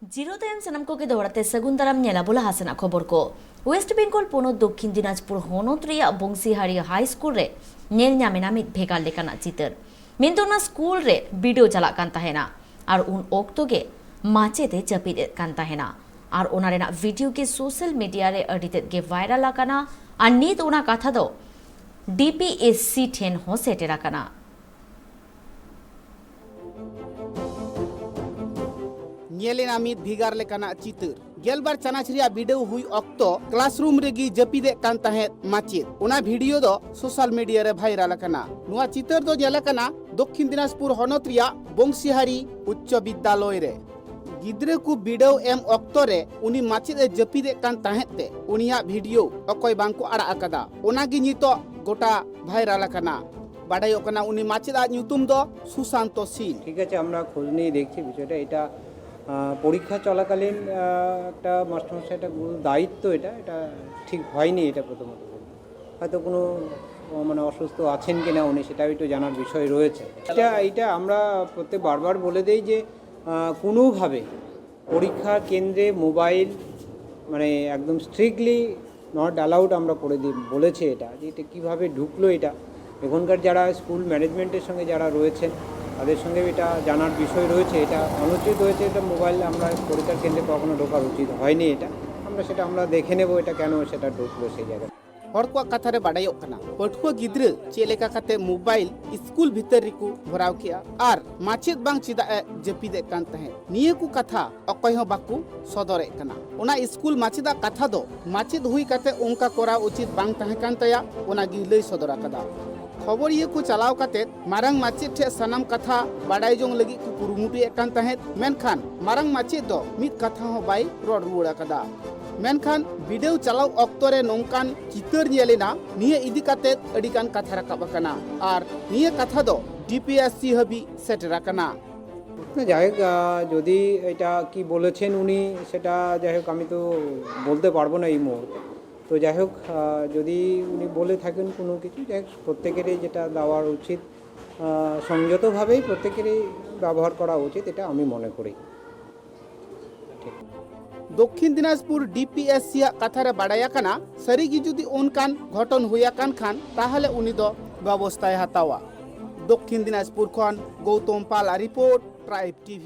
Zero time Sanam কোকে দৌড়াতে সেগুন দারাম নেলা বলে হাসেনা খবর কো ওয়েস্ট বেঙ্গল পনো দক্ষিণ দিনাজপুর হনत ᱨᱮᱭᱟᱜ বংশীহারি হাই স্কুল রে ᱧᱮᱞ ᱧᱟᱢᱮᱱᱟ ᱢᱤᱫ ᱵᱷᱮᱜᱟᱨ ᱞᱮᱠᱟᱱᱟᱜ ᱪᱤᱛᱟᱹᱨ ᱢᱮᱱᱫᱚ ᱚᱱᱟ ᱥᱠᱩᱞ ᱨᱮ ᱵᱤᱰᱟᱹᱣ ᱪᱟᱞᱟᱜ ᱠᱟᱱ ᱛᱟᱦᱮᱱᱟ ᱟᱨ ᱩᱱ ᱚᱠᱛᱚ ᱜᱮ ᱢᱟᱪᱮᱫ ᱮ ᱡᱟᱹᱯᱤᱫᱮᱫ ᱠᱟᱱ ᱛᱟᱦᱮᱱᱟ ᱟᱨ ᱚᱱᱟ ᱨᱮᱱᱟᱜ ᱵᱷᱤᱰᱤᱭᱳ ᱜᱮ ᱥᱳᱥᱟᱞ ᱢᱤᱰᱤᱭᱟ ᱨᱮ ᱟᱹᱰᱤ ᱛᱮᱫ ᱜᱮ ᱵᱷᱟᱭᱨᱟᱞ ᱟᱠᱟᱱᱟ ᱟᱨ ᱱᱤᱛ ᱚᱱᱟ ᱠᱟᱛᱷᱟ ᱫᱚ DPSC ᱴᱷᱮᱱ ᱦᱚᱸ ᱥᱮᱴᱮᱨ ᱟᱠᱟᱱᱟ। ᱧᱮᱞᱮᱱᱟ ᱢᱤᱫ ᱵᱷᱮᱜᱟᱨ ᱞᱮᱠᱟᱱᱟᱜ ᱪᱤᱛᱟᱹᱨ ᱜᱮᱞᱵᱟᱨ ᱪᱟᱱᱟᱪ ᱨᱮᱭᱟᱜ ᱵᱤᱰᱟᱹᱣ ᱦᱩᱭ ᱚᱠᱛᱚ ᱠᱞᱟᱥᱨᱩᱢ ᱨᱮᱜᱮ ᱡᱟᱹᱯᱤᱫᱮᱫ ᱠᱟᱱ ᱛᱟᱦᱮᱸᱫ ᱢᱟᱪᱮᱫ। ᱚᱱᱟ ᱵᱷᱤᱰᱤᱭᱳ ᱫᱚ ᱥᱳᱥᱟᱞ ᱢᱤᱰᱤᱭᱟ ᱨᱮ ᱵᱷᱟᱭᱨᱟᱞ ᱟᱠᱟᱱᱟ। ᱱᱚᱣᱟ ᱪᱤᱛᱟᱹᱨ ᱫᱚ ᱧᱮᱞ ᱟᱠᱟᱱᱟ ᱫᱚᱠᱠᱷᱤᱱ ᱫᱤᱱᱟᱡᱽᱯᱩᱨ ᱦᱚᱱᱚᱛ ᱨᱮᱭᱟᱜ ᱵᱚᱝᱥᱤᱦᱟᱨᱤ ᱩच्ᱪᱚ ᱵᱤᱫᱽᱫᱟᱞᱚᱭ ᱨᱮ। ᱜᱤᱫᱽᱨᱟᱹ ᱠᱚ ᱵᱤᱰᱟᱹᱣ ᱮᱢ ᱚᱠᱛᱚ ᱨᱮ ᱩᱱᱤ ᱢᱟᱪᱮᱫ ᱮ ᱡᱟᱹᱯᱤᱫᱮᱫ ᱠᱟᱱ ᱛᱟᱦᱮᱸᱫ ᱛᱮ ᱩᱱᱤᱭᱟᱜ ᱵᱷᱤᱰᱤᱭᱳ ᱚᱠᱚᱭ ᱵᱟᱝᱠᱚ ᱟᱲᱟᱜ ᱟᱠᱟᱫᱟ। ᱚᱱᱟᱜᱮ ᱱᱤᱛᱚᱜ ᱜᱚᱴᱟ ভাইরাল আকানা বাড়াইᱚᱜ ᱠᱟᱱᱟ উনি মাচেদার ᱧᱩᱛᱩᱢ ᱫᱚ সুশান্ত সিং। ঠিক আছে, আমরা খোঁজ নিয়ে দেখছি বিষয়টা। এটা পরীক্ষা চলাকালীন একটা মাস্টারমশাই একটা দায়িত্ব, এটা ঠিক হয়নি। এটা প্রথমত হয়তো কোনো মানে অসুস্থ আছেন কিনা উনি, সেটাও একটু জানার বিষয় রয়েছে। এটা আমরা প্রত্যেক বারবার বলে দেই যে কোনোভাবে পরীক্ষা কেন্দ্রে মোবাইল মানে একদম স্ট্রিক্টলি নট অ্যালাউড আমরা করে দিই বলেছে। এটা কীভাবে ঢুকলো এটা এখনকার যারা স্কুল ম্যানেজমেন্টের সঙ্গে যারা রয়েছেন তাদের সঙ্গে এটা জানার বিষয় রয়েছে। এটা অনুচিত হয়েছে, এটা মোবাইল আমরা পরীক্ষার কেন্দ্রে কখনো ঢোকার উচিত হয়নি। এটা আমরা দেখে নেব এটা কেন সেটা ঢুকলো সেই জায়গায়। हर को कथा रे बाड़ायोग कना पठुआ गिद्र चेलेका कते मोबाइल स्कूल भीतर रिकु भराव किया आर माचेद बांग चिदा जपिदे कान तहे निये को कथा अकय हो बाकु सदरे कना। ओना स्कूल माचेदा कथा दो माचेद हुई कते उनका कोरा उचित बांग तहे कान तया ओना गी लई सदरा कदा। खबर ये को चलाव कते मारंग माचेद ठे सनाम कथा बाड़ाय जोंग लगी को कुरुमुटु एकान तहे मेनखान मारंग माचेद दो मित कथा हो बाई रोड रुड़ा कदा। मेनखान वीडियो चलाव अक्तो रे नोंकान चितर नेलेना निये इदी काते अडिकान कथा राकाब आकाना आर निये कथा दो DPSC हबी सेटर आकाना। যাই হোক, যদি এটা কি বলেছেন উনি সেটা যাই হোক আমি তো বলতে পারবো না এই মুহূর্তে। তো যাই হোক, যদি উনি বলে থাকেন কোনো কিছু, যাই হোক প্রত্যেকেরই যেটা দেওয়ার উচিত সংযতভাবেই প্রত্যেকেরই ব্যবহার করা উচিত, এটা আমি মনে করি। दक्षिण दिनाजपुर DPSC कथा रे बाड़ाया कना सरीगी जुदी उनकान घटन हुया कान खान ताहले उनी दो व्यवस्थाय हतावा। दक्षिण दिनाजपुर खन गौतम पाला रिपोर्ट ट्राइब TV।